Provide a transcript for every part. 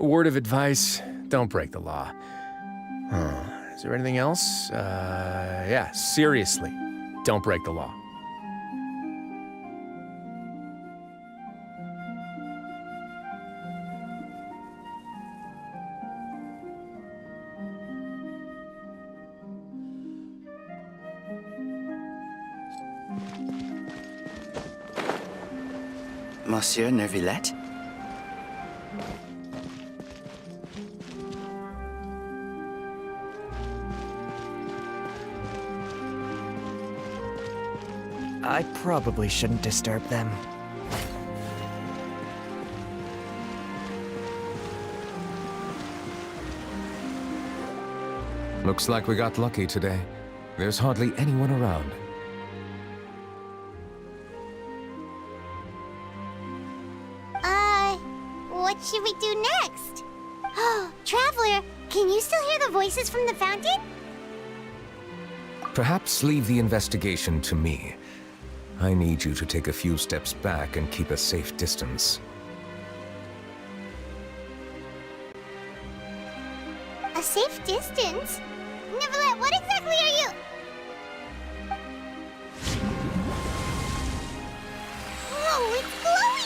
A word of advice, don't break the law. Is there anything else? Yeah, seriously, don't break the law. Monsieur Neuvillette? I probably shouldn't disturb them. Looks like we got lucky today. There's hardly anyone around. What should we do next? Oh, Traveler, can you still hear the voices from the fountain? Perhaps leave the investigation to me. I need you to take a few steps back and keep a safe distance. A safe distance? Neverlet, what exactly are you? Whoa, it's glowing!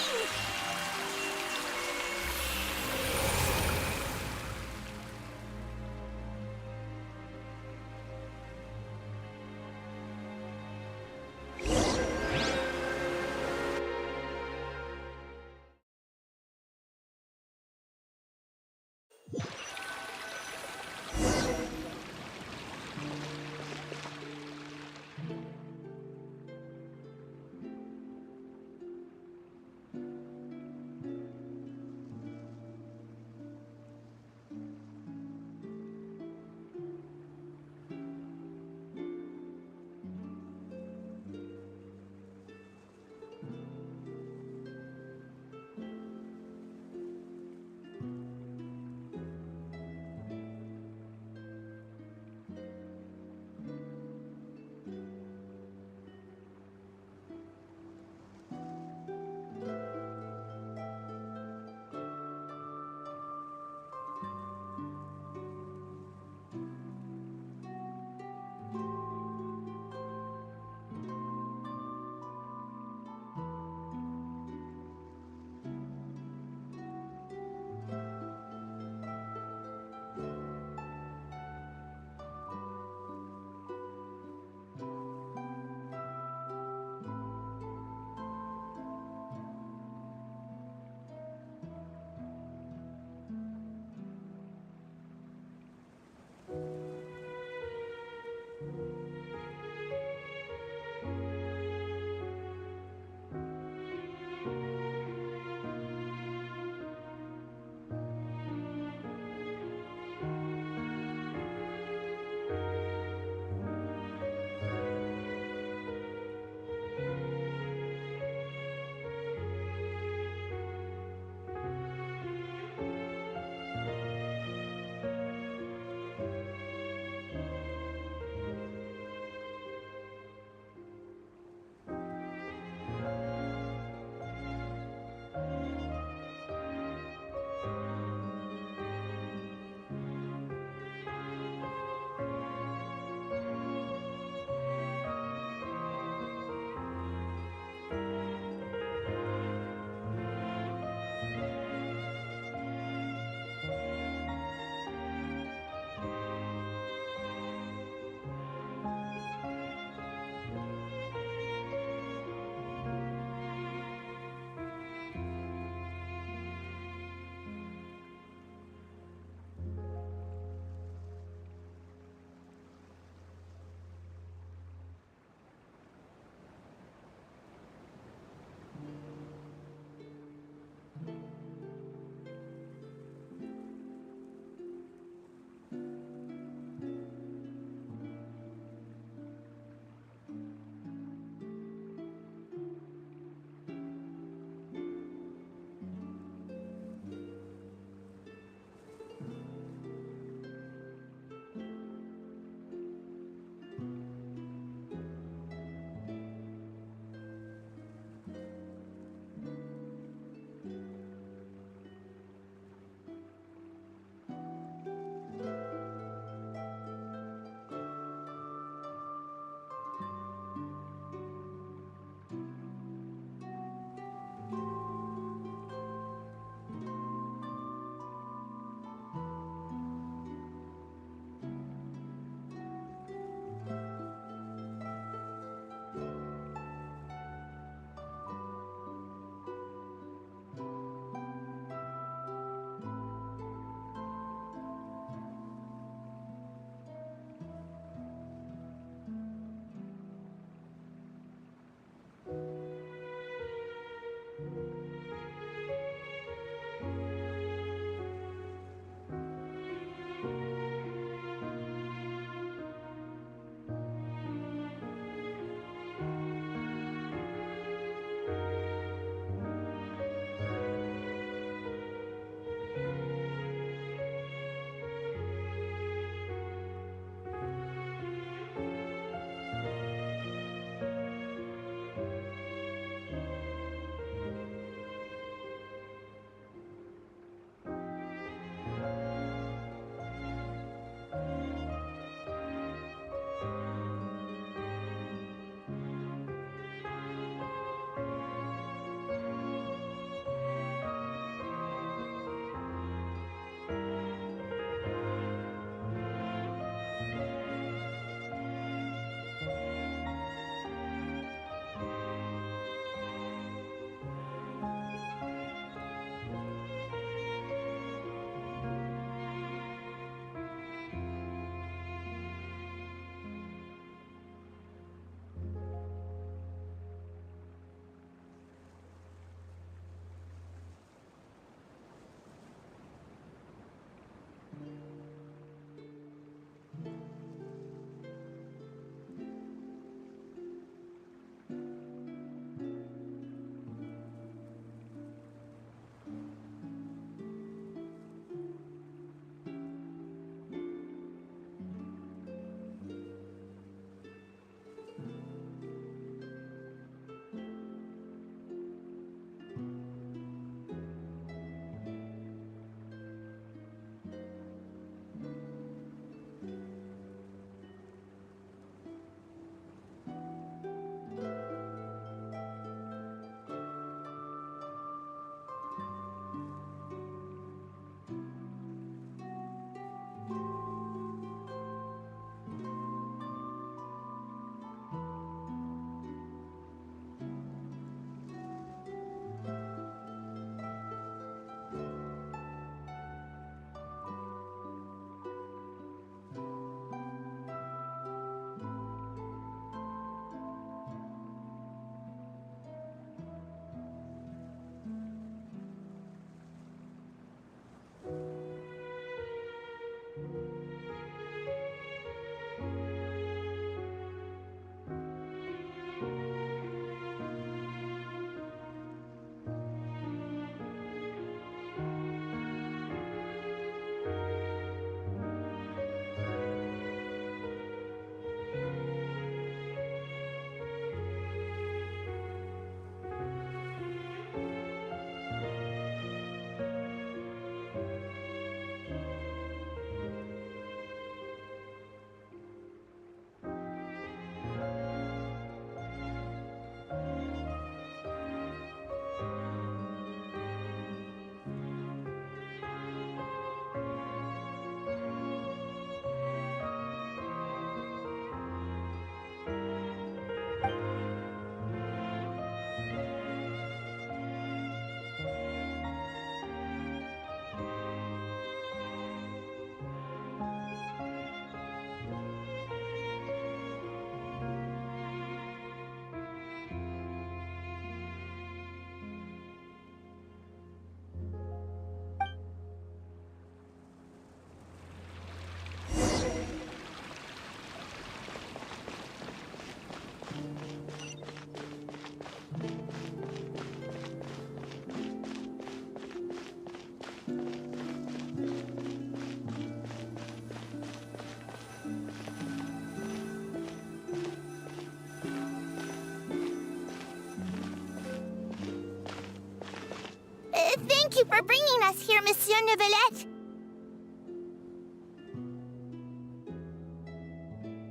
Thank you for bringing us here, Monsieur Neuvillette.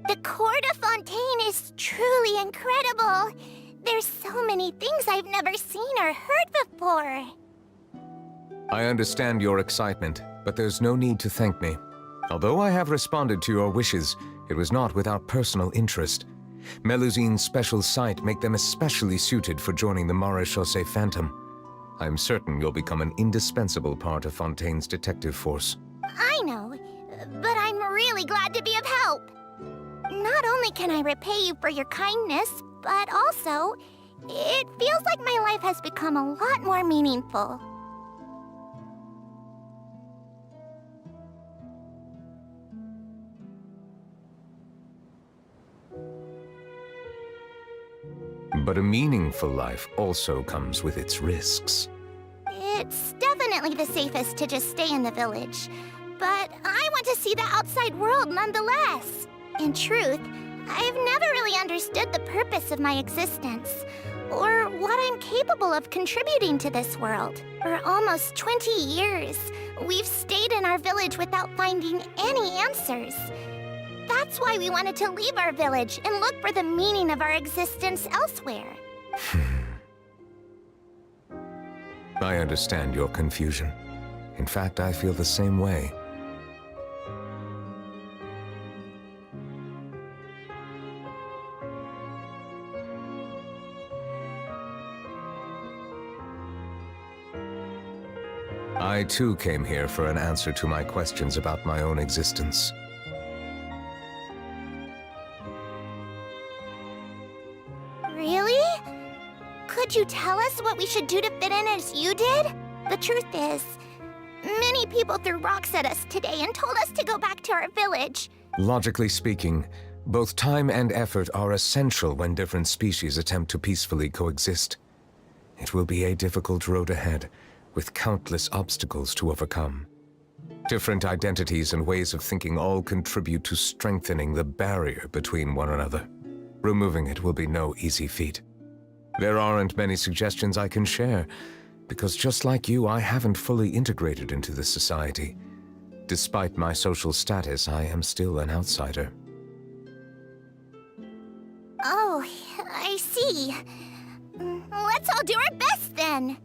The Court of Fontaine is truly incredible. There's so many things I've never seen or heard before. I understand your excitement, but there's no need to thank me. Although I have responded to your wishes, it was not without personal interest. Melusine's special sight make them especially suited for joining the Maréchaussée Phantom. I'm certain you'll become an indispensable part of Fontaine's detective force. I know, but I'm really glad to be of help. Not only can I repay you for your kindness, but also, it feels like my life has become a lot more meaningful. But a meaningful life also comes with its risks. It's definitely the safest to just stay in the village, but I want to see the outside world nonetheless. In truth, I've never really understood the purpose of my existence, or what I'm capable of contributing to this world. For almost 20 years, we've stayed in our village without finding any answers. That's why we wanted to leave our village and look for the meaning of our existence elsewhere. I understand your confusion. In fact, I feel the same way. I too came here for an answer to my questions about my own existence. Really? Could you tell us what we should do to fit in as you did? The truth is, many people threw rocks at us today and told us to go back to our village. Logically speaking, both time and effort are essential when different species attempt to peacefully coexist. It will be a difficult road ahead, with countless obstacles to overcome. Different identities and ways of thinking all contribute to strengthening the barrier between one another. Removing it will be no easy feat. There aren't many suggestions I can share, because just like you, I haven't fully integrated into this society. Despite my social status, I am still an outsider. Oh, I see. Let's all do our best then.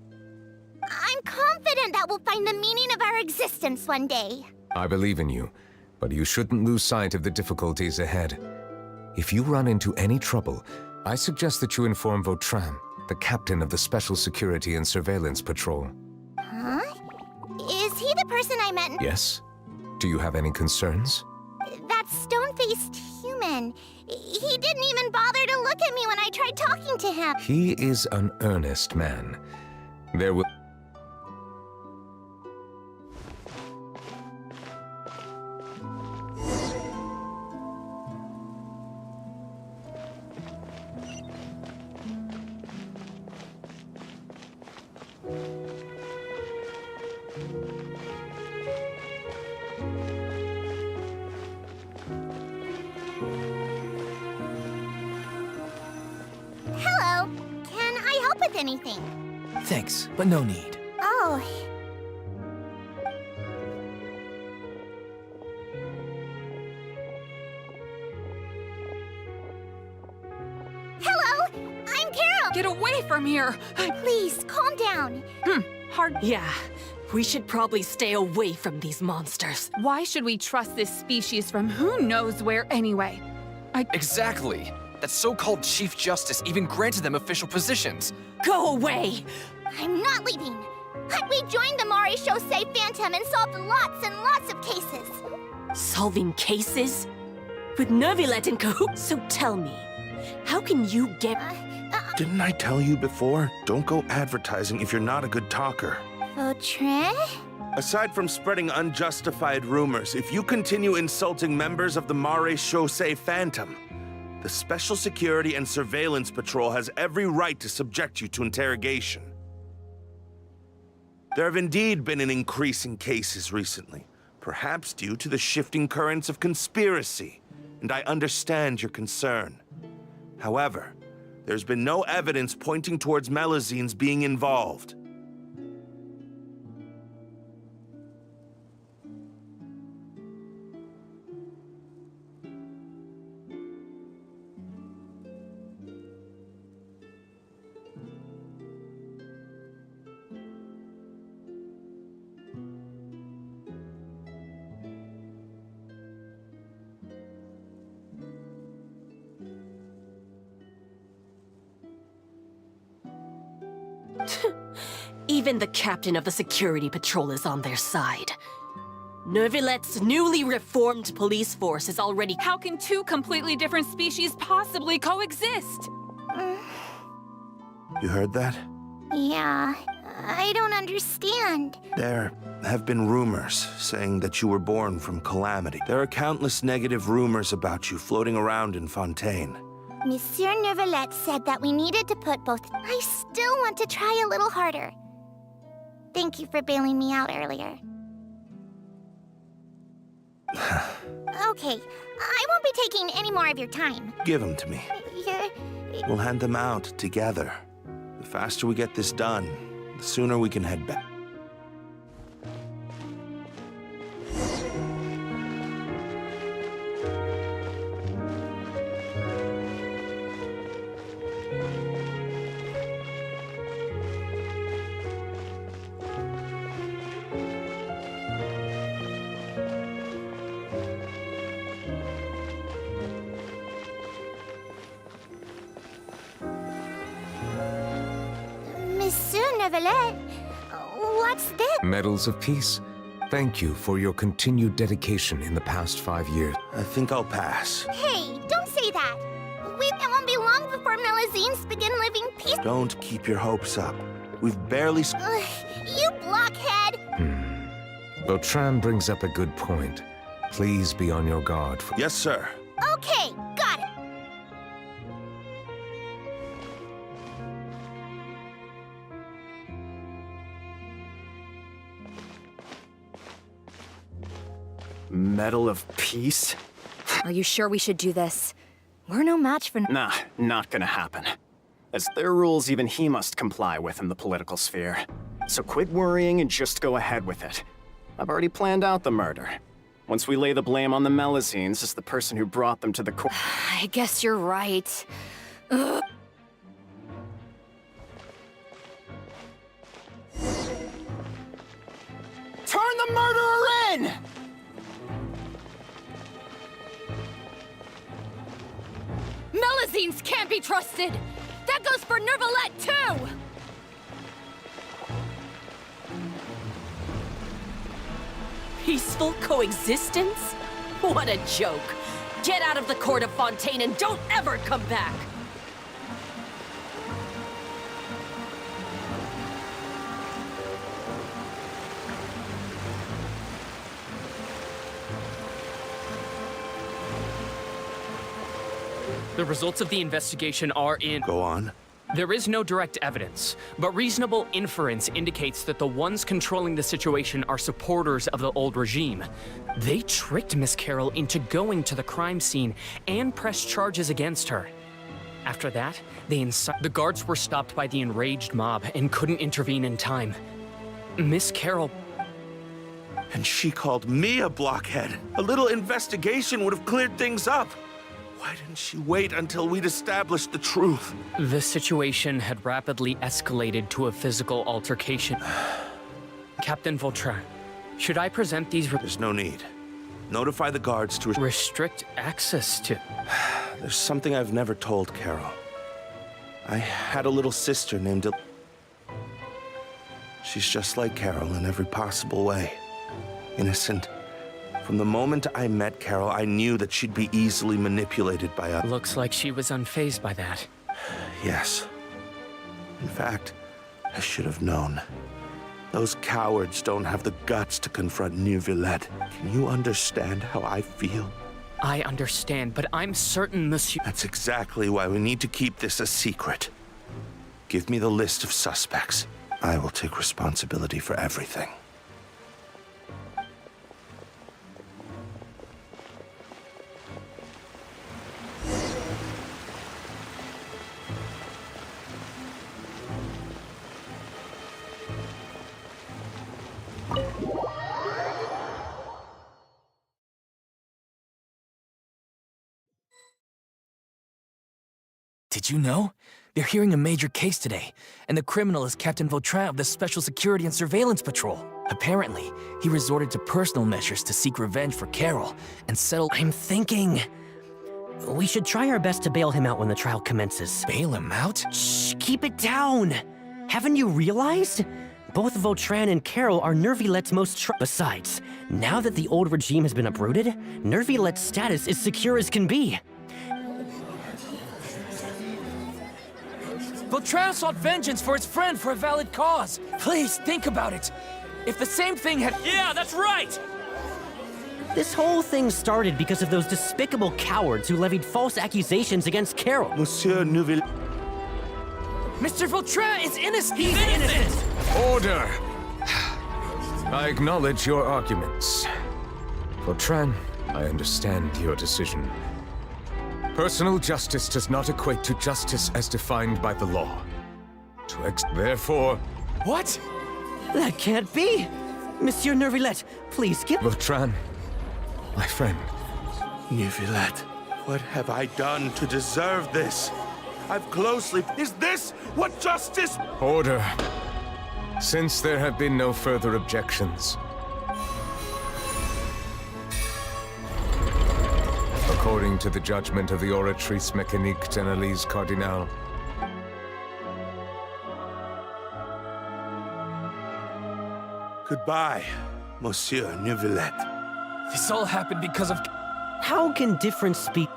I'm confident that we'll find the meaning of our existence one day. I believe in you, but you shouldn't lose sight of the difficulties ahead. If you run into any trouble, I suggest that you inform Vautrin, the captain of the Special Security and Surveillance Patrol. Huh? Is he the person I met? Yes? Do you have any concerns? That stone-faced human. He didn't even bother to look at me when I tried talking to him. He is an earnest man. There will... Hello. Can I help with anything? Thanks, but no need. Oh. Hello. I'm Carol. Get away from here! Please, calm down. Hard. Yeah, we should probably stay away from these monsters. Why should we trust this species from who knows where anyway? Exactly. That so-called Chief Justice even granted them official positions. Go away! I'm not leaving. We joined the Maréchaussée Phantom and solved lots and lots of cases. Solving cases? With Neuvillette in cahoots? So tell me, how can you get... Didn't I tell you before? Don't go advertising if you're not a good talker. Vautrin? Aside from spreading unjustified rumors, if you continue insulting members of the Maréchaussée Phantom, the Special Security and Surveillance Patrol has every right to subject you to interrogation. There have indeed been an increase in cases recently, perhaps due to the shifting currents of conspiracy, and I understand your concern. However, there's been no evidence pointing towards Melusine's being involved. Even the captain of the security patrol is on their side. Nervilette's newly reformed police force is already— How can two completely different species possibly coexist? You heard that? Yeah, I don't understand. There have been rumors saying that you were born from Calamity. There are countless negative rumors about you floating around in Fontaine. Monsieur Nervalette said that we needed to put both— I still want to try a little harder. Thank you for bailing me out earlier. Okay, I won't be taking any more of your time. Give them to me. We'll hand them out together. The faster we get this done, the sooner we can head back. Monsieur Nervalette, what's this? Medals of Peace. Thank you for your continued dedication in the past 5 years. I think I'll pass. Hey, don't say that. It won't be long before Melusines begin living peace— Don't keep your hopes up. We've barely... You blockhead! Vautrin brings up a good point. Please be on your guard for— Yes, sir. Okay, got it. Medal of Peace? Are you sure we should do this? We're no match for— Nah, not gonna happen. As their rules, even he must comply with in the political sphere. So quit worrying and just go ahead with it. I've already planned out the murder. Once we lay the blame on the Melusines as the person who brought them to the court— I guess you're right. Ugh. Turn the murderer in! Melusines can't be trusted! That goes for Nervalette, too! peaceful coexistence? What a joke. Get out of the court of Fontaine and don't ever come back! The results of the investigation are in— Go on. There is no direct evidence, but reasonable inference indicates that the ones controlling the situation are supporters of the old regime. They tricked Miss Carroll into going to the crime scene and pressed charges against her. After that, the guards were stopped by the enraged mob and couldn't intervene in time. Miss Carroll— And she called me a blockhead. A little investigation would have cleared things up. Why didn't she wait until we'd established the truth? The situation had rapidly escalated to a physical altercation. Captain Vautrin, should I present these— There's no need. Notify the guards to restrict access to— There's something I've never told Carol. I had a little sister named She's just like Carol in every possible way. Innocent. From the moment I met Carol, I knew that she'd be easily manipulated by us. Looks like she was unfazed by that. Yes. In fact, I should have known. Those cowards don't have the guts to confront Neuvillette. Can you understand how I feel? I understand, but I'm certain, Monsieur— That's exactly why we need to keep this a secret. Give me the list of suspects. I will take responsibility for everything. Did you know? They're hearing a major case today, and the criminal is Captain Vautrin of the Special Security and Surveillance Patrol. Apparently, he resorted to personal measures to seek revenge for Carol and settle— I'm thinking we should try our best to bail him out when the trial commences. Bail him out? Shh, keep it down. Haven't you realized? Both Vautrin and Carol are Nervilette's most Besides, now that the old regime has been uprooted, Nervilette's status is secure as can be. Vautrin sought vengeance for his friend for a valid cause. Please, think about it. If the same thing had— Yeah, that's right! This whole thing started because of those despicable cowards who levied false accusations against Carol. Monsieur Neuvillette. Mr. Vautrin is innocent! He's innocent! Order! I acknowledge your arguments. Vautrin, I understand your decision. Personal justice does not equate to justice as defined by the law. Therefore... What? That can't be! Monsieur Nervillette, please give— Vautrin, my friend. Neuvillette, what have I done to deserve this? I've closely... Is this what justice... Order. Since there have been no further objections, according to the judgment of the Oratrice Mécanique d'Analyse Cardinal, Goodbye, Monsieur Neuvillette. This all happened because of— How can different speak—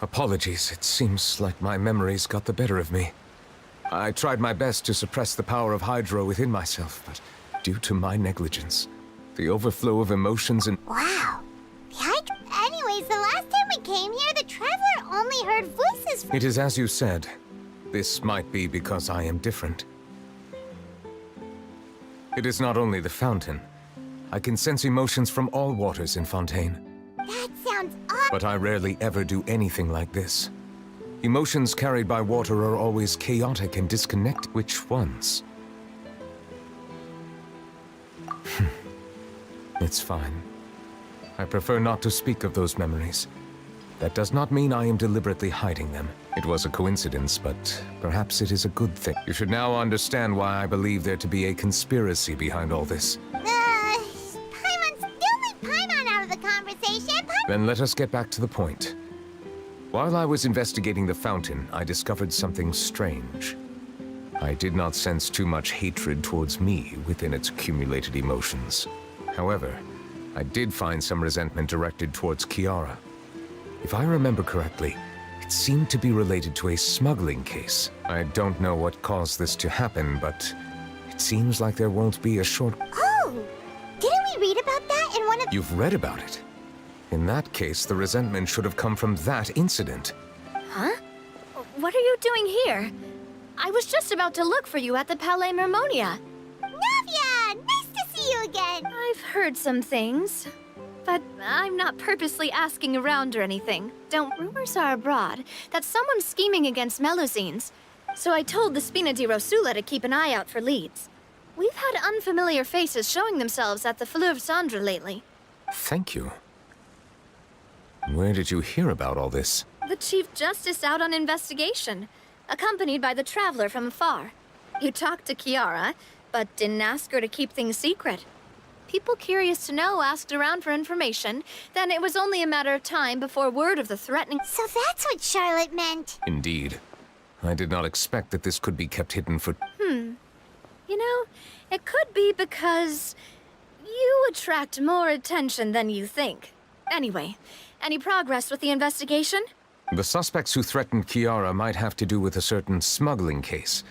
Apologies, it seems like my memories got the better of me. I tried my best to suppress the power of Hydro within myself, but due to my negligence, the overflow of emotions and— Wow. Anyways, the last time we came here, the Traveler only heard voices from— It is as you said. This might be because I am different. It is not only the fountain. I can sense emotions from all waters in Fontaine. That sounds odd. But I rarely ever do anything like this. Emotions carried by water are always chaotic and disconnected. Which ones? It's fine. I prefer not to speak of those memories. That does not mean I am deliberately hiding them. It was a coincidence, but perhaps it is a good thing. You should now understand why I believe there to be a conspiracy behind all this. Don't leave Paimon out of the conversation. Then let us get back to the point. While I was investigating the fountain, I discovered something strange. I did not sense too much hatred towards me within its accumulated emotions. However, I did find some resentment directed towards Kiara. If I remember correctly, it seemed to be related to a smuggling case. I don't know what caused this to happen, but it seems like there won't be a short— Oh! Didn't we read about that in one of— You've read about it? In that case, the resentment should have come from that incident. Huh? What are you doing here? I was just about to look for you at the Palais Mermonia. Navia! Nice to see you again! I've heard some things, but I'm not purposely asking around or anything. Rumors are abroad that someone's scheming against Melusines, so I told the Spina di Rosula to keep an eye out for leads. We've had unfamiliar faces showing themselves at the Fleuve Cendre lately. Thank you. Where did you hear about all this? The Chief Justice out on investigation, accompanied by the Traveler from afar. You talked to Kiara, but didn't ask her to keep things secret. People curious to know asked around for information, then it was only a matter of time before word of the threatening— So that's what Charlotte meant. Indeed. I did not expect that this could be kept hidden for— You know, it could be because you attract more attention than you think. Anyway, any progress with the investigation? The suspects who threatened Kiara might have to do with a certain smuggling case,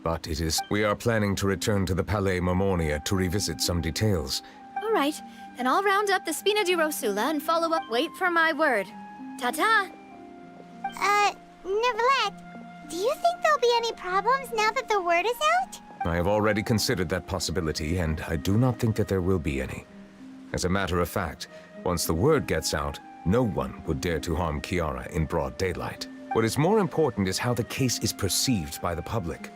but it is— We are planning to return to the Palais Mermonia to revisit some details. All right, then I'll round up the Spina di Rosula and follow up— Wait for my word. Ta-ta! Neuvillette, do you think there'll be any problems now that the word is out? I have already considered that possibility, and I do not think that there will be any. As a matter of fact, once the word gets out, no one would dare to harm Kiara in broad daylight. What is more important is how the case is perceived by the public.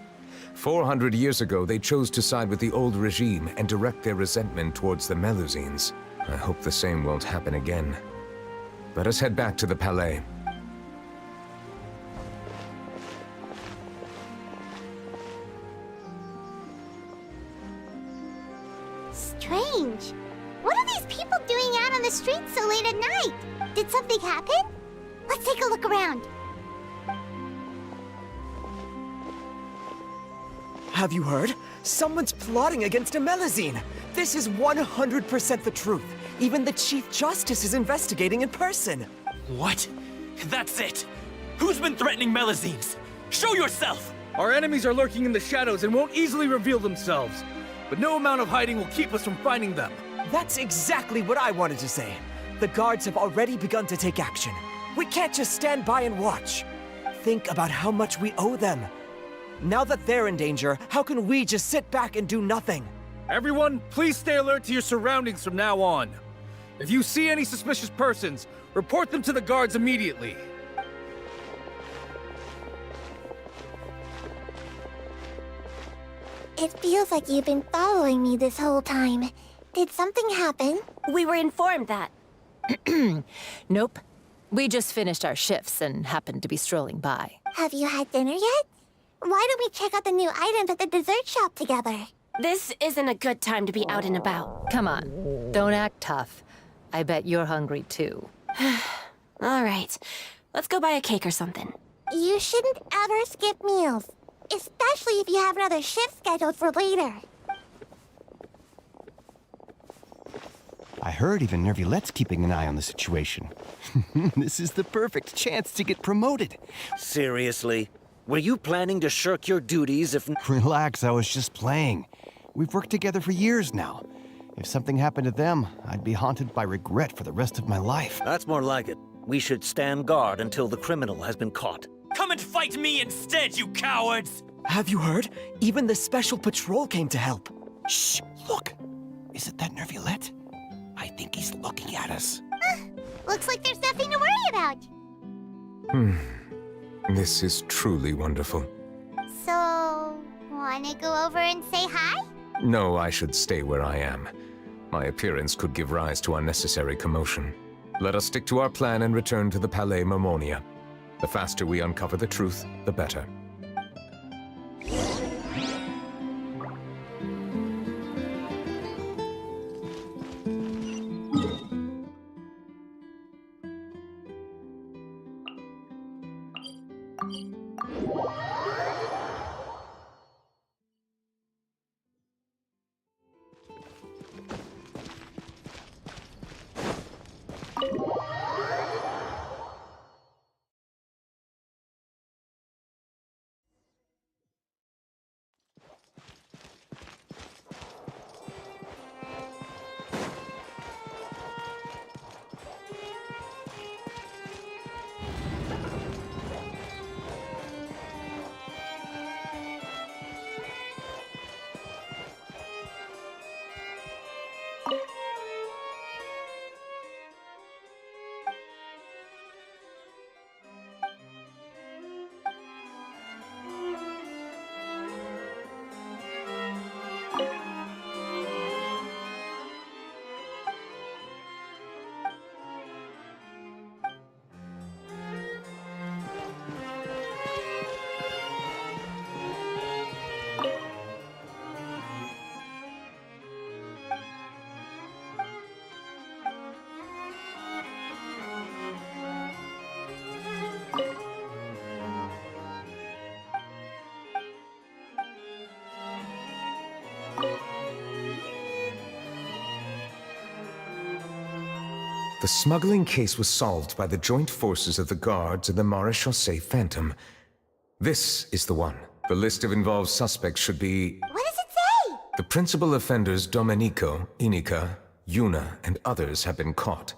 400 years ago, they chose to side with the old regime and direct their resentment towards the Melusines. I hope the same won't happen again. Let us head back to the Palais. on the street so late at night? Did something happen? Let's take a look around. Have you heard? Someone's plotting against a Melazine. This is 100% the truth. Even the Chief Justice is investigating in person. What? That's it! Who's been threatening Melazines? Show yourself! Our enemies are lurking in the shadows and won't easily reveal themselves. But no amount of hiding will keep us from finding them. That's exactly what I wanted to say. The guards have already begun to take action. We can't just stand by and watch. Think about how much we owe them. Now that they're in danger, how can we just sit back and do nothing? Everyone, please stay alert to your surroundings from now on. If you see any suspicious persons, report them to the guards immediately. It feels like you've been following me this whole time. Did something happen? We were informed that. Nope. We just finished our shifts and happened to be strolling by. Have you had dinner yet? Why don't we check out the new items at the dessert shop together? This isn't a good time to be out and about. Come on, don't act tough. I bet you're hungry too. All right, let's go buy a cake or something. You shouldn't ever skip meals, especially if you have another shift scheduled for later. I heard even Nervulette's keeping an eye on the situation. This is the perfect chance to get promoted. Seriously? Were you planning to shirk your duties if... Relax, I was just playing. We've worked together for years now. If something happened to them, I'd be haunted by regret for the rest of my life. That's more like it. We should stand guard until the criminal has been caught. Come and fight me instead, you cowards! Have you heard? Even the Special Patrol came to help. Shh! Look! Isn't that Nervulette? I think he's looking at us. Looks like there's nothing to worry about. This is truly wonderful. So, wanna go over and say hi? No, I should stay where I am. My appearance could give rise to unnecessary commotion. Let us stick to our plan and return to the Palais Mermonia. The faster we uncover the truth, the better. The smuggling case was solved by the joint forces of the guards and the Maréchaussée Phantom. This is the one. The list of involved suspects should be... What does it say? The principal offenders Domenico, Inica, Yuna, and others have been caught.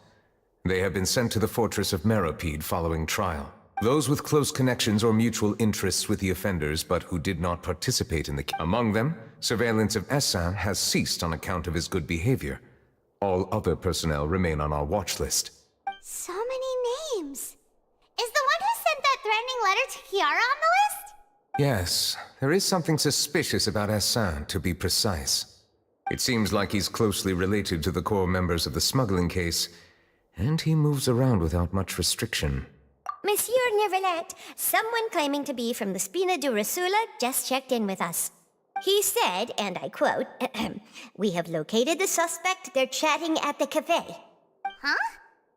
They have been sent to the fortress of Meropide following trial. Those with close connections or mutual interests with the offenders but who did not participate in the... Among them, surveillance of Essin has ceased on account of his good behavior. All other personnel remain on our watch list. So many names. Is the one who sent that threatening letter to Kiara on the list? Yes, there is something suspicious about Essin, to be precise. It seems like he's closely related to the core members of the smuggling case, and he moves around without much restriction. Monsieur Nervalette, someone claiming to be from the Spina di Rosula just checked in with us. He said, and I quote, "We have located the suspect. They're chatting at the cafe." Huh?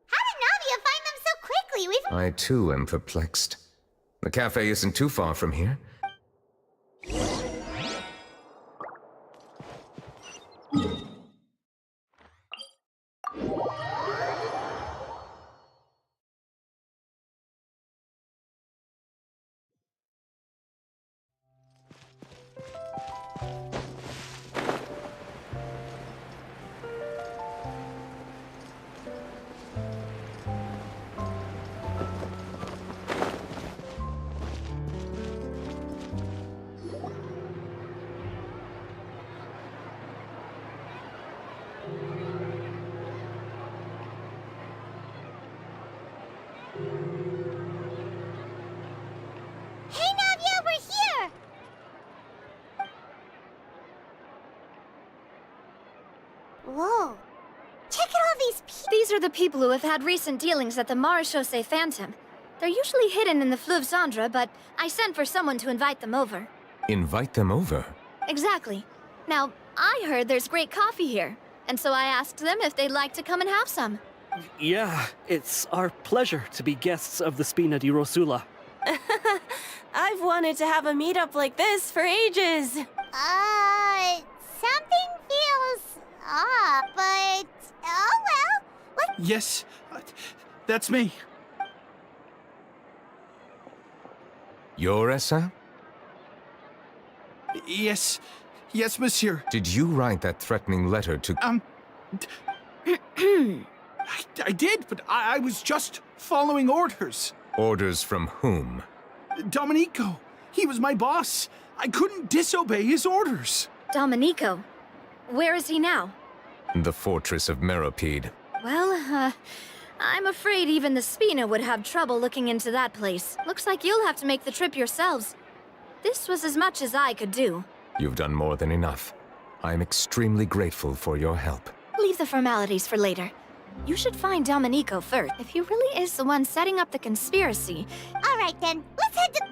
How did Navia find them so quickly? I too am perplexed. The cafe isn't too far from here. Hey, Navia, we're here! Whoa. Check out all these people. These are the people who have had recent dealings at the Marechaussee Phantom. They're usually hidden in the Fleuve Cendre, but I sent for someone to invite them over. Invite them over? Exactly. Now, I heard there's great coffee here, and so I asked them if they'd like to come and have some. Yeah, it's our pleasure to be guests of the Spina di Rosula. I've wanted to have a meetup like this for ages. Something feels off, but oh well. Yes, that's me. You're Essa? Yes, monsieur. Did you write that threatening letter to... I did, but I was just following orders. Orders from whom? Domenico. He was my boss. I couldn't disobey his orders. Domenico? Where is he now? The fortress of Meropide. Well, I'm afraid even the Spina would have trouble looking into that place. Looks like you'll have to make the trip yourselves. This was as much as I could do. You've done more than enough. I'm extremely grateful for your help. Leave the formalities for later. You should find Domenico first. If he really is the one setting up the conspiracy... All right then, let's head to...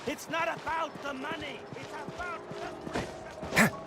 It's not about the money. It's about the principle.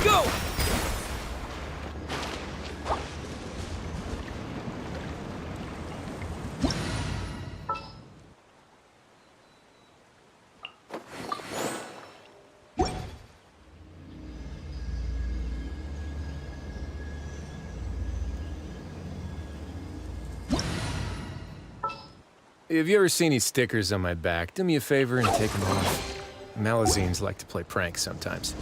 Go! Have you ever seen these stickers on my back? Do me a favor and take them off. Malazines like to play pranks sometimes.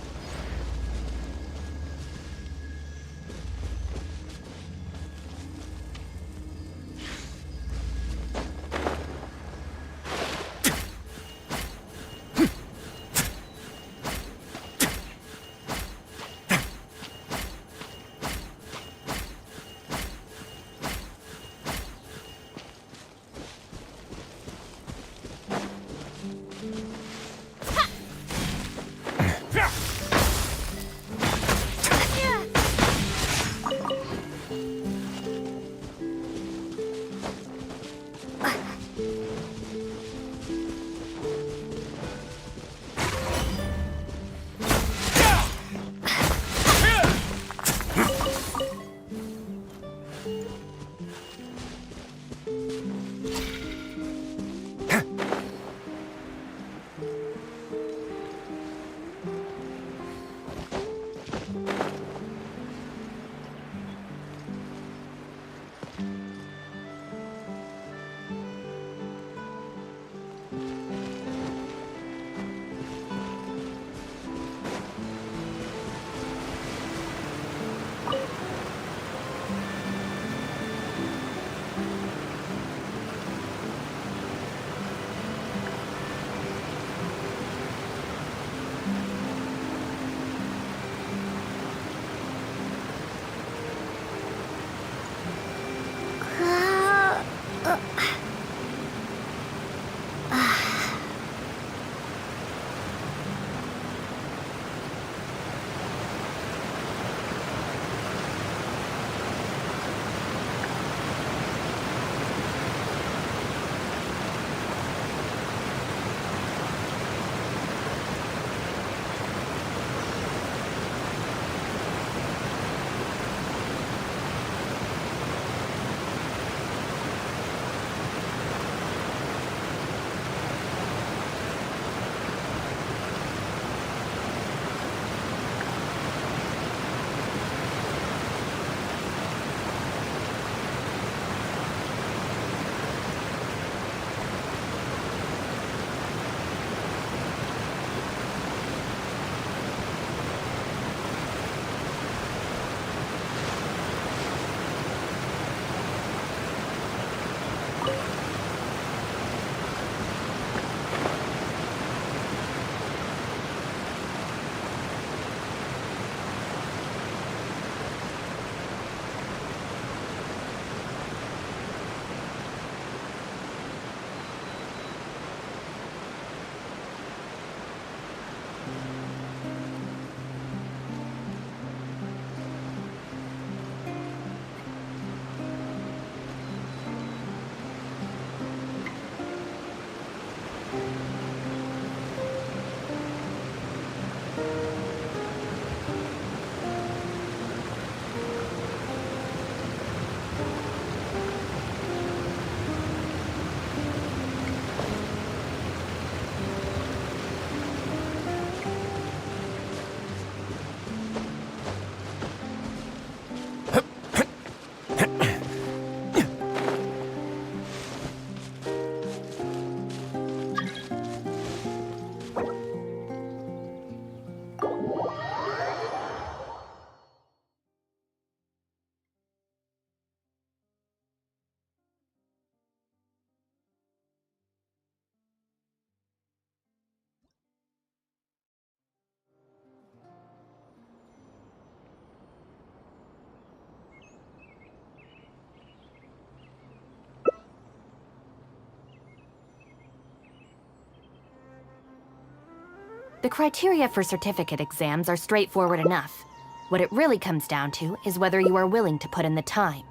The criteria for certificate exams are straightforward enough. What it really comes down to is whether you are willing to put in the time.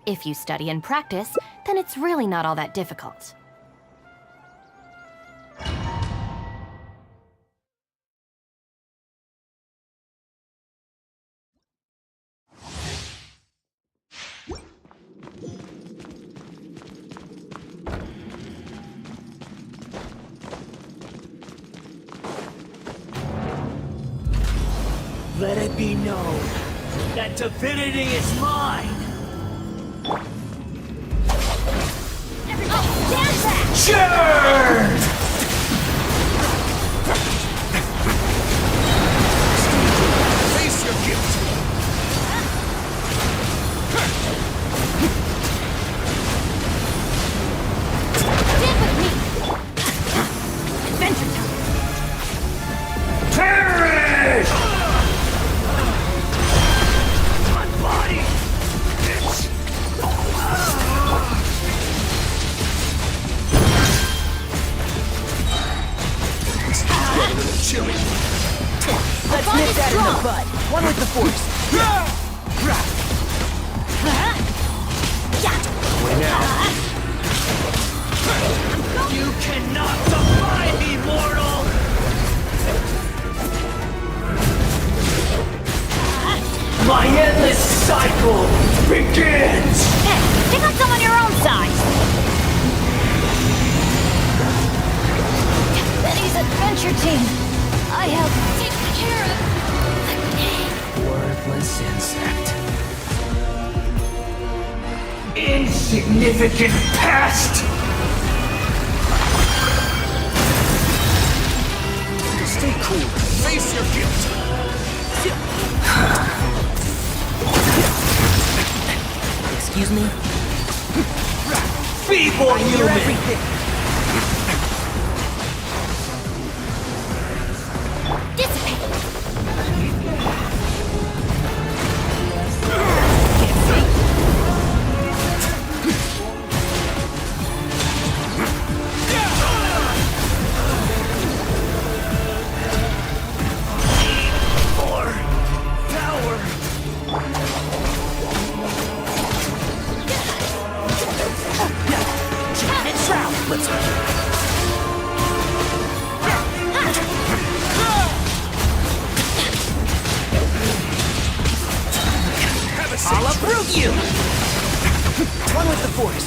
If you study and practice, then it's really not all that difficult. Let it be known that divinity is mine! Everybody stand back! Churn! Face your guilt! Stand with me! Adventure time! Perish! My body! It's... Chilly. Let's nip that in the bud. One with the force. Way now. You cannot defy me, mortal! My endless cycle begins! Hey, pick up some on your own side! Betty's adventure team! I have taken care of the Worthless insect. Insignificant pest! Stay cool. Face your guilt. Excuse me? Feeble human! I'll uproot you! One with the force.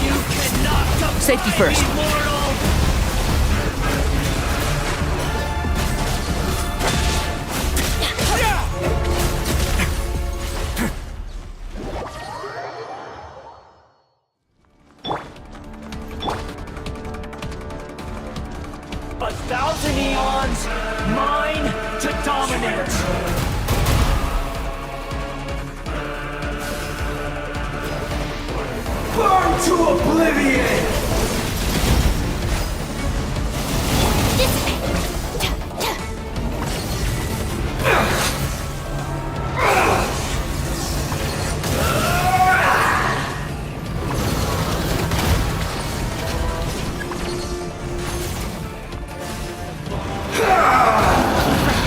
You cannot defy Safety first. me, mortal! A thousand eons, mine to dominate! Burn to oblivion!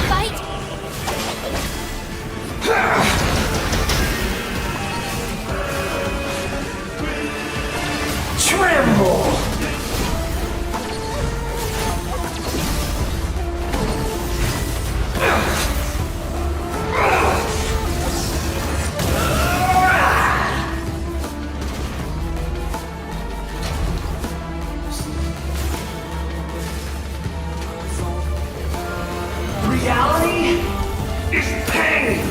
fight! Tremble! Reality is pain!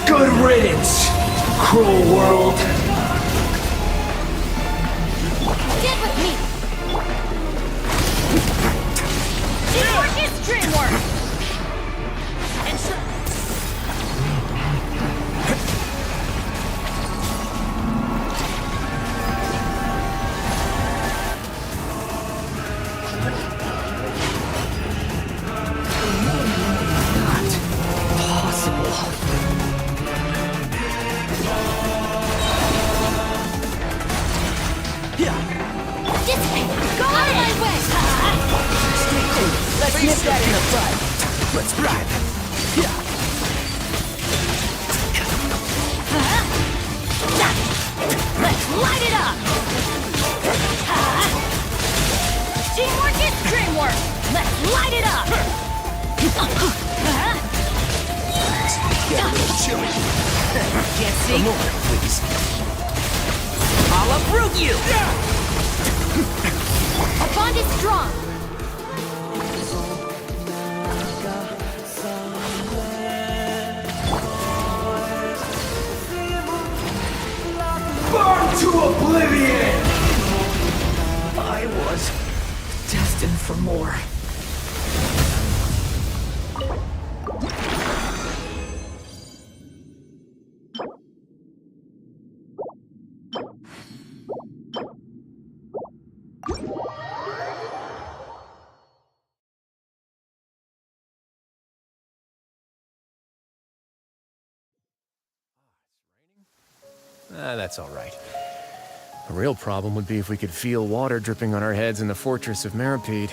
Good riddance, cruel world! Get with me! Teamwork is dreamwork! And so... Let's ride. Let's light it up! Teamwork is dreamwork! Let's light it up! Get a little chilly. Can't see? More, please. I'll uproot you! Our bond is strong! Burn to oblivion! I was destined for more. That's all right. The real problem would be if we could feel water dripping on our heads in the fortress of Meripede.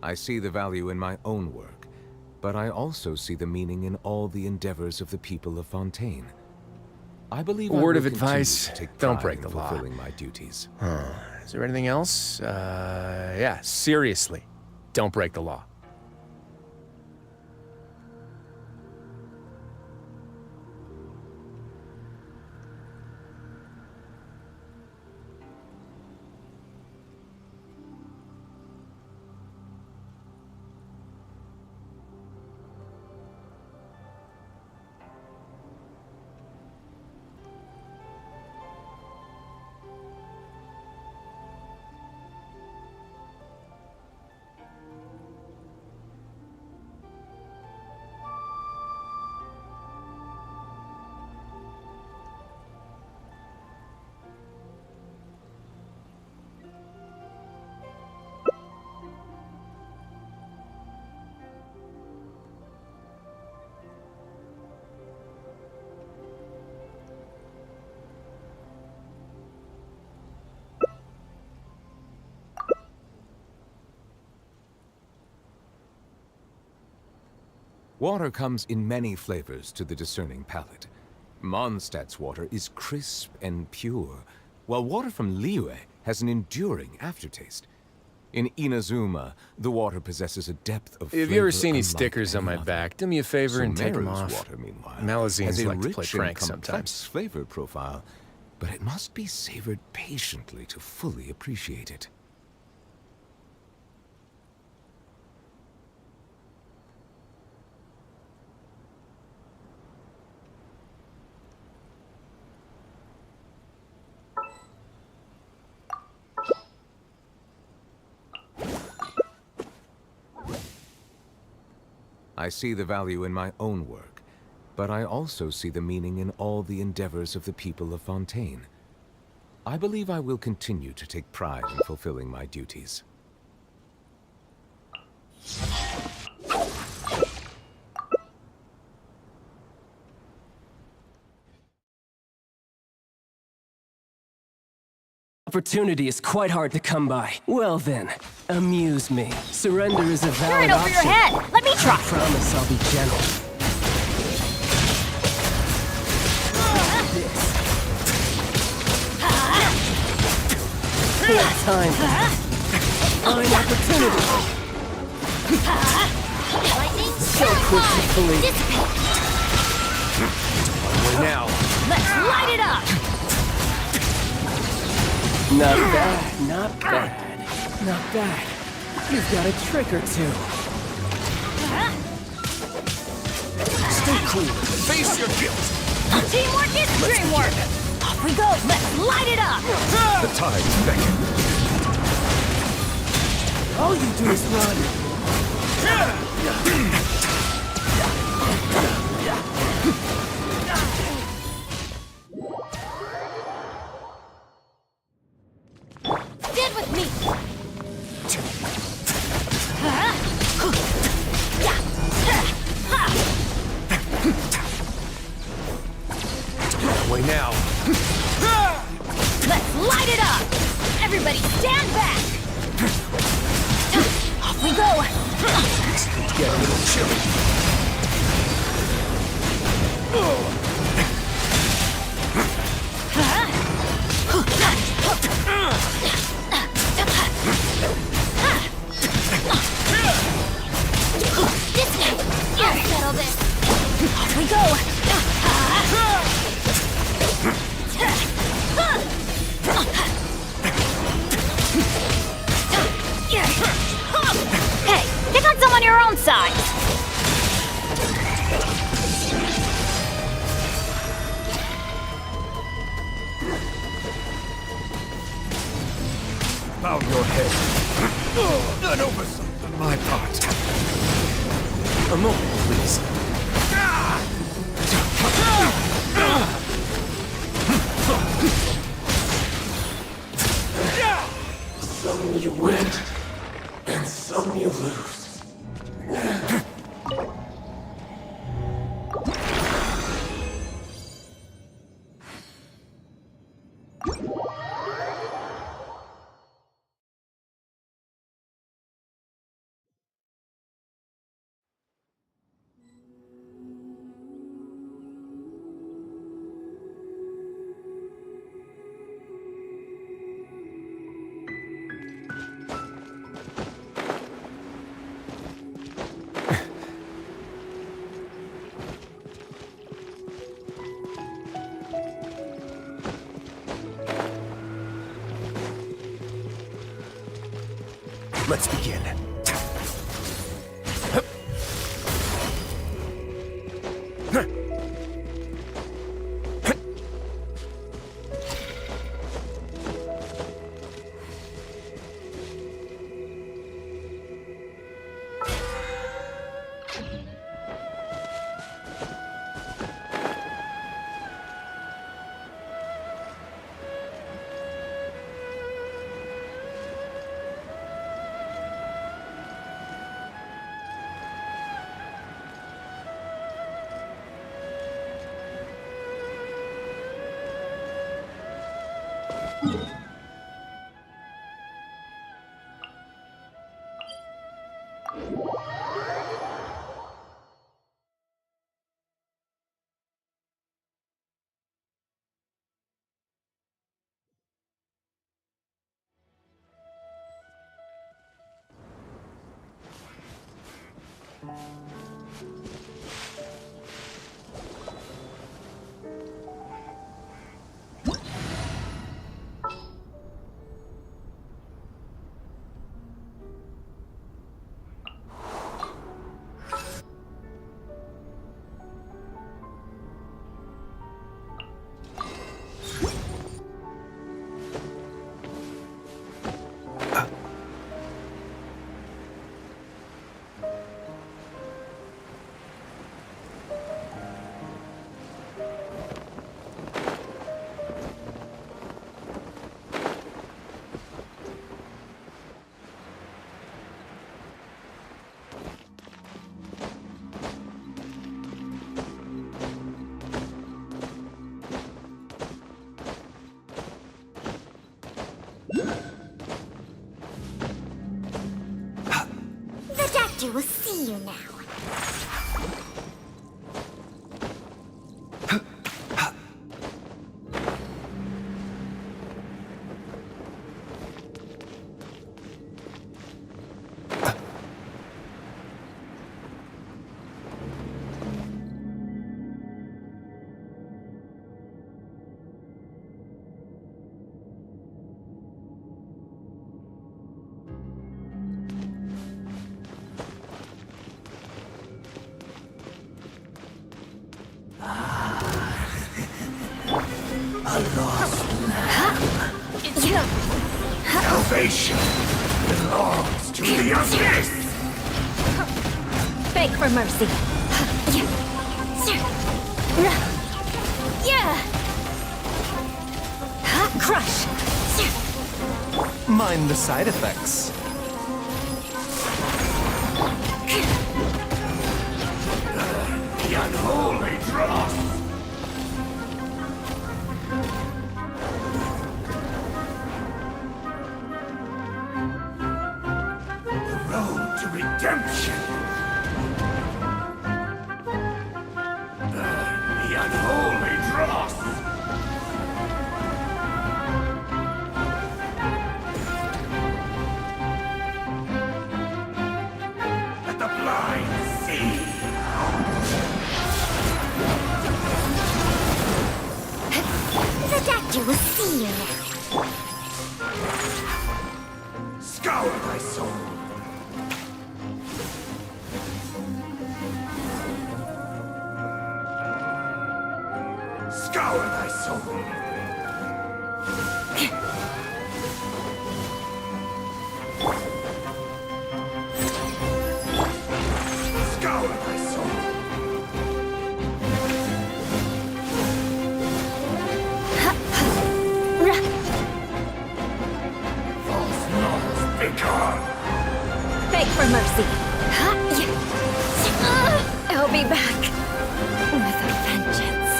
I see the value in my own work, but I also see the meaning in all the endeavors of the people of Fontaine. I believe A I word will of advice, continue to take don't pride break in the law. fulfilling my duties. Is there anything else? Yeah, seriously, don't break the law. Water comes in many flavors to the discerning palate. Mondstadt's water is crisp and pure, while water from Liyue has an enduring aftertaste. In Inazuma, the water possesses a depth of flavor If you ever see any unlike stickers on my other. back, do me a favor and take them Sumeru's off. water, meanwhile, Malazines has a like to rich play and pranks complex sometimes. flavor profile, but it must be savored patiently to fully appreciate it. I see the value in my own work, but I also see the meaning in all the endeavors of the people of Fontaine. I believe I will continue to take pride in fulfilling my duties. Opportunity is quite hard to come by. Well then, amuse me. Surrender is a valid Turn over option. your head! Let me try! I promise I'll be gentle. This. Time. Fine opportunity. Lightning, So quick to believe. Now. Let's light it up! Not bad, not bad. Not bad. You've got a trick or two. Stay cool. Face your guilt. Teamwork is dreamwork! Off we go! Let's light it up! The tides beckon. All you do is run. Stand with me! Way now. Let's light it up! Everybody stand back! Off we go! Get a little chilly. This way! I'll settle this! Off we go! Hey, pick on someone your own size! Bow your head. An oversight on my part. A moment, please. Some you win, and some you lose. Let's begin. The doctor will see you now. lost lamb. Salvation belongs to the abyss! Beg for mercy. Yeah! Crush! Mind the side effects. The unholy dross! The road to redemption! The unholy dross! Let the blind see! The doctor will see you now. Scour thy soul! Scour thy soul! Scour thy soul! False laws, begone! Beg for mercy. I'll be back with a vengeance.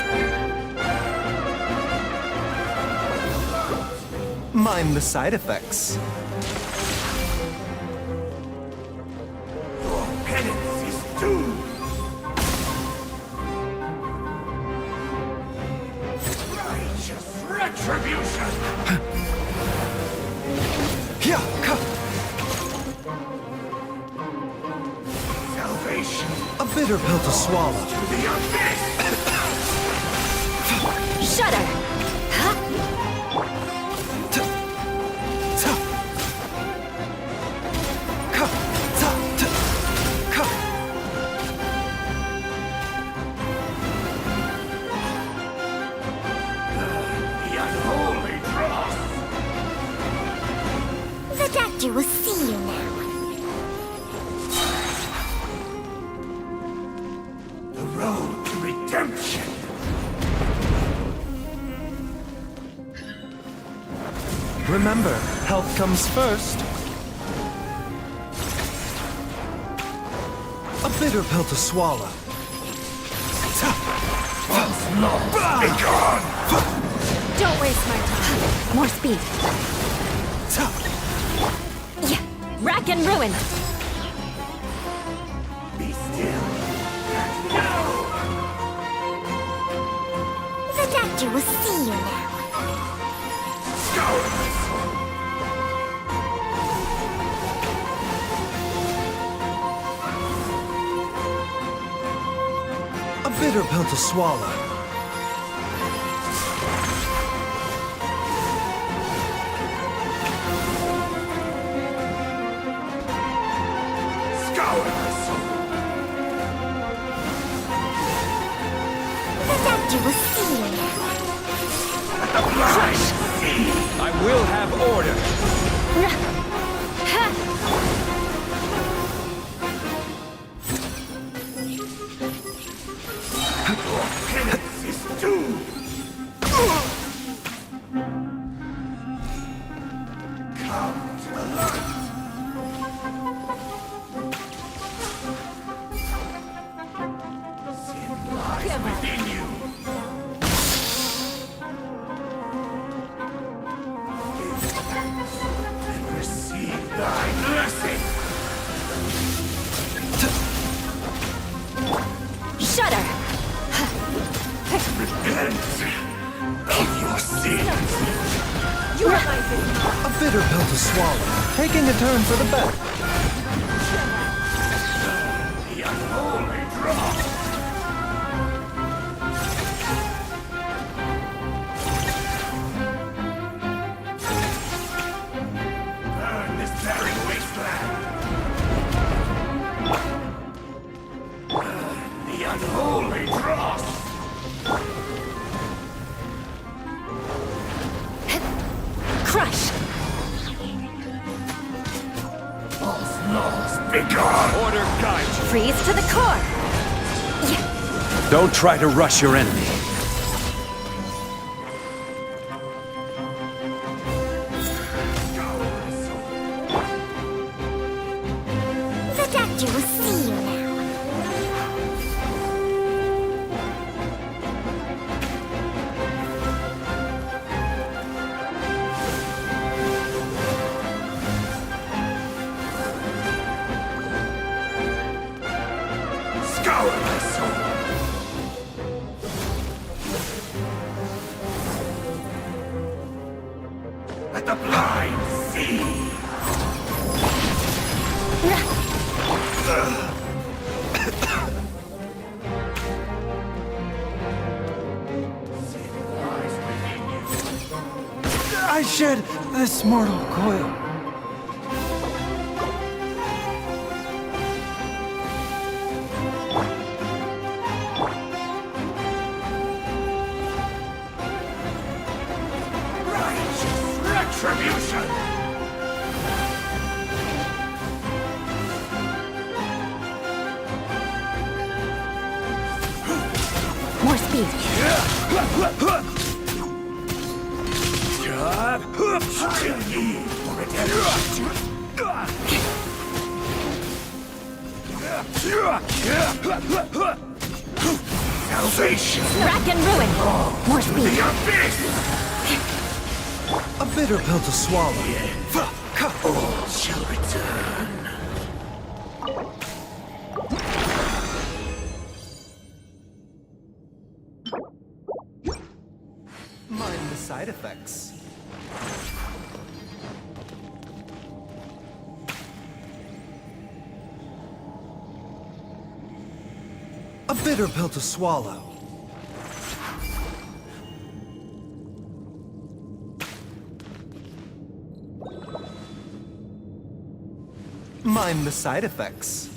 Mind the side effects. Your penance is due! Righteous retribution! Salvation A bitter pill to swallow. to the abyss! Shudder! The unholy dross! The doctor will see you now. The road to redemption! Remember, health comes first. A bitter pill to swallow. False laws, begone! Don't waste my time. More speed. Yeah. Rack and ruin. Be still and know! The doctor will see you now. Scour thy soul! A bitter pill to swallow. Scour thy soul! The doctor will see you now. Let the blind see! I will have order. Your penance is due! Come to the light! Sin lies within you! Give thanks and receive thy blessing! Shudder! Repent of your sins! Your life is mine. A bitter pill to swallow. Taking a turn for the better. The unholy dross! Burn this barren wasteland! Burn the unholy dross! Order guide you. Freeze to the core! Don't try to rush your enemy. The doctor will see you now. Scour my soul. Let the blind see. I shed this mortal coil. Retribution! More speed. Still need for salvation! Rack and ruin. More speed. The abyss! A bitter pill to swallow. All shall return. Mind the side effects. A bitter pill to swallow. Mind the side effects.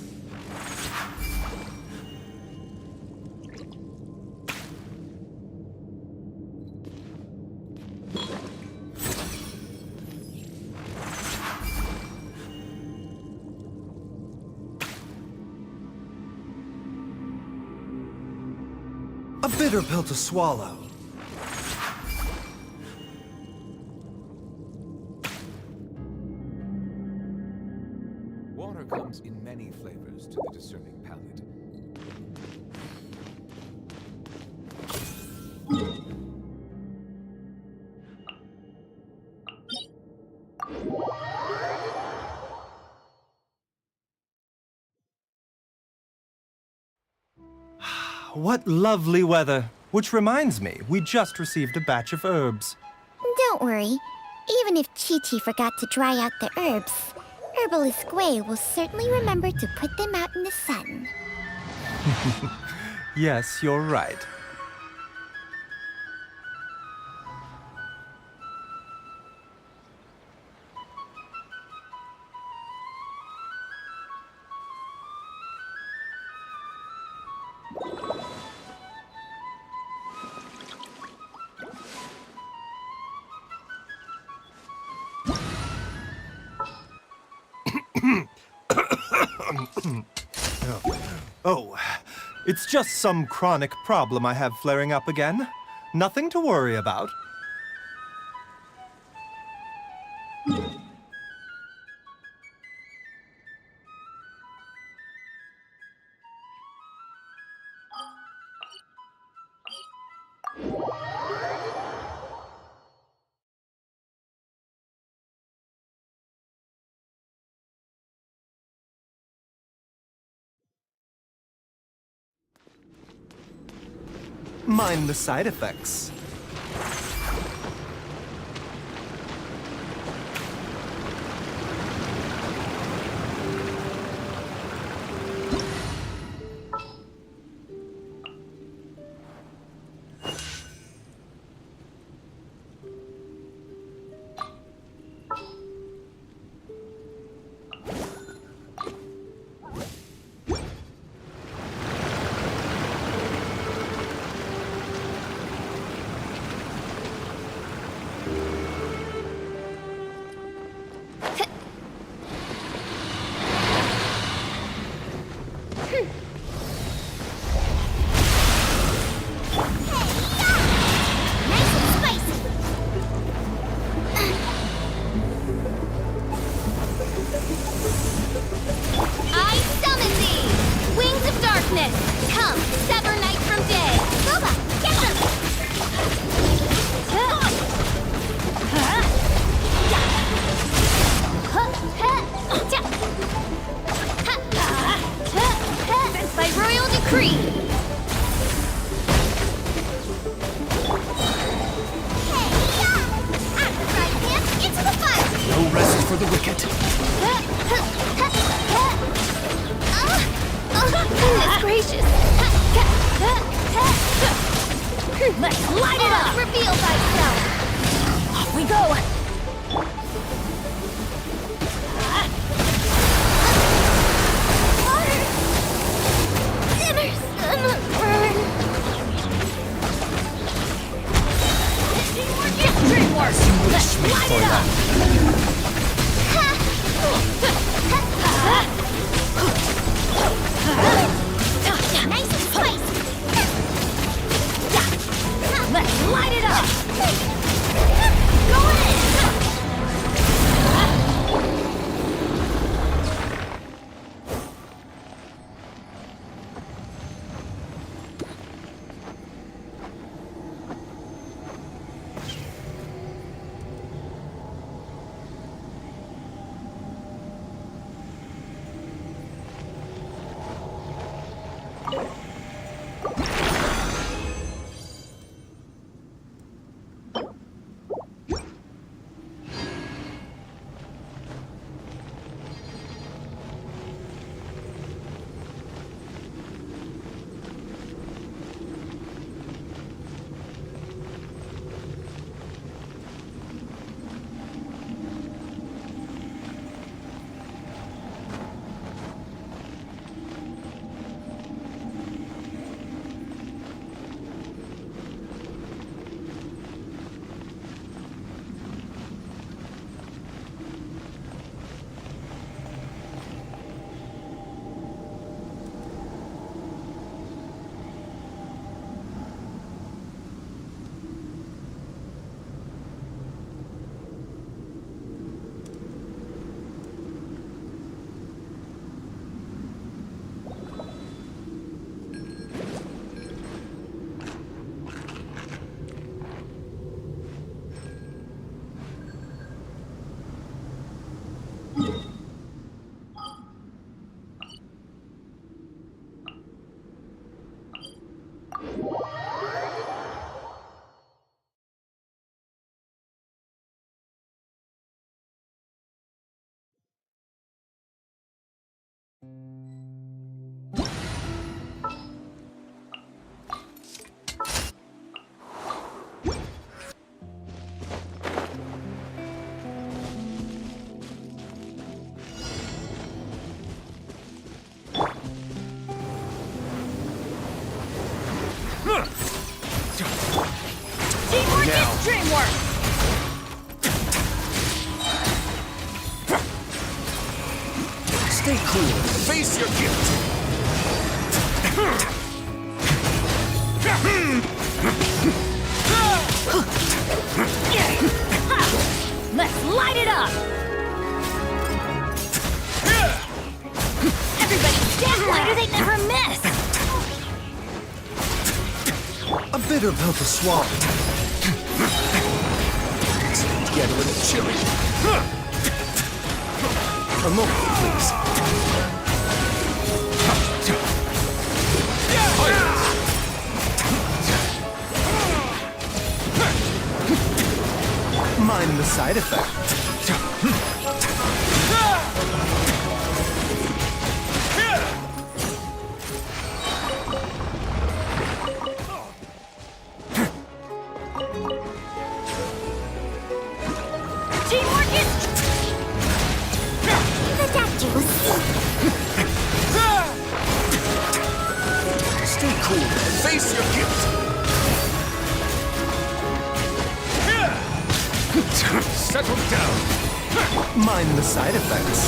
A bitter pill to swallow. Water comes in many flavors to the discerning palate. What lovely weather. Which reminds me, we just received a batch of herbs. Don't worry. Even if Chi-Chi forgot to dry out the herbs, Herbalist Gui will certainly remember to put them out in the sun. Yes, you're right. Oh, it's just some chronic problem I have flaring up again. Nothing to worry about. Mind the side effects. decree! Into the fire! No rest for the wicked. Goodness gracious! Let's light it up! Reveal thyself! Off we go! Sinners, burn! Dreamworks! Let's light it up! Nice and spicy! Let's light it up! Go in! Teamwork is dreamwork! Stay cool. Face your guilt. Let's light it up! Everybody stand lighter, they never miss! A bitter pill to swallow. Get a little chilly. A moment, please. Mind the side effect. Teamwork is... The doctor will see. Stay cool. Face your guilt. Settle down. Mind the side effects.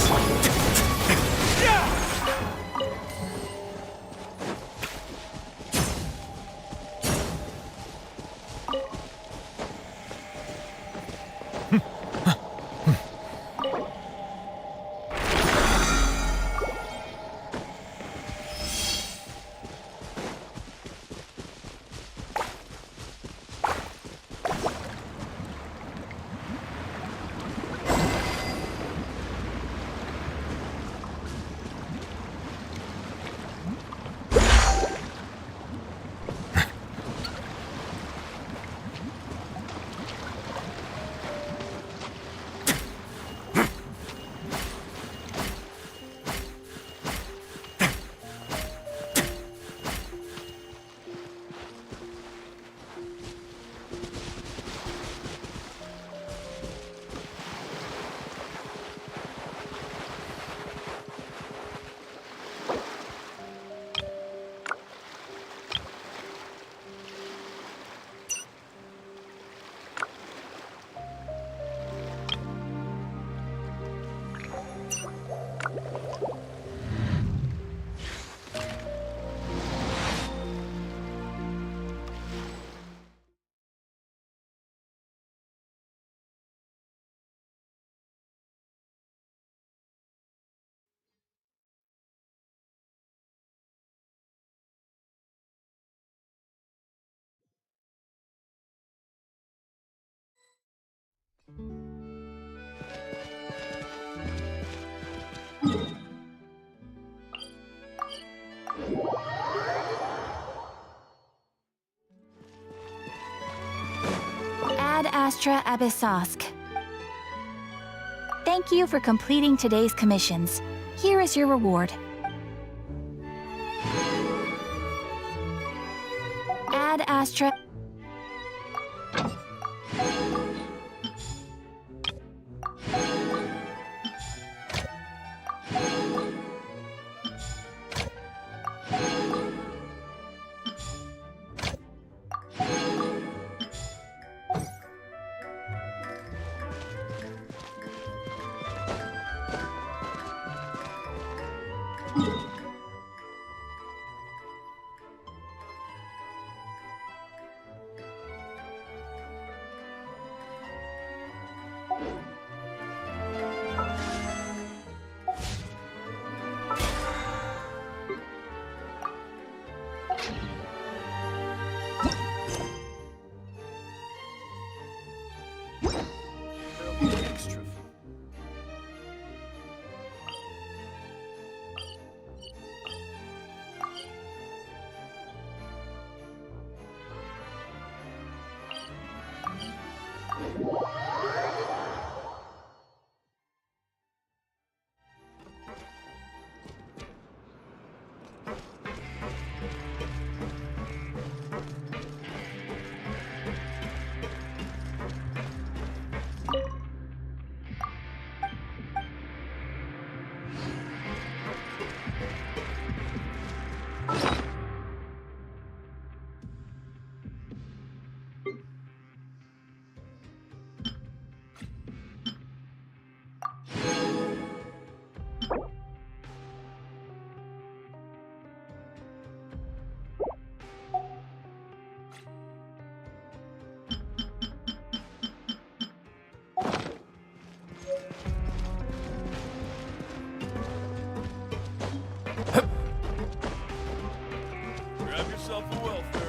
Ad Astra Abyssosk. Thank you for completing today's commissions. Here is your reward. Ad Astra... Extra. Grab yourself a welfare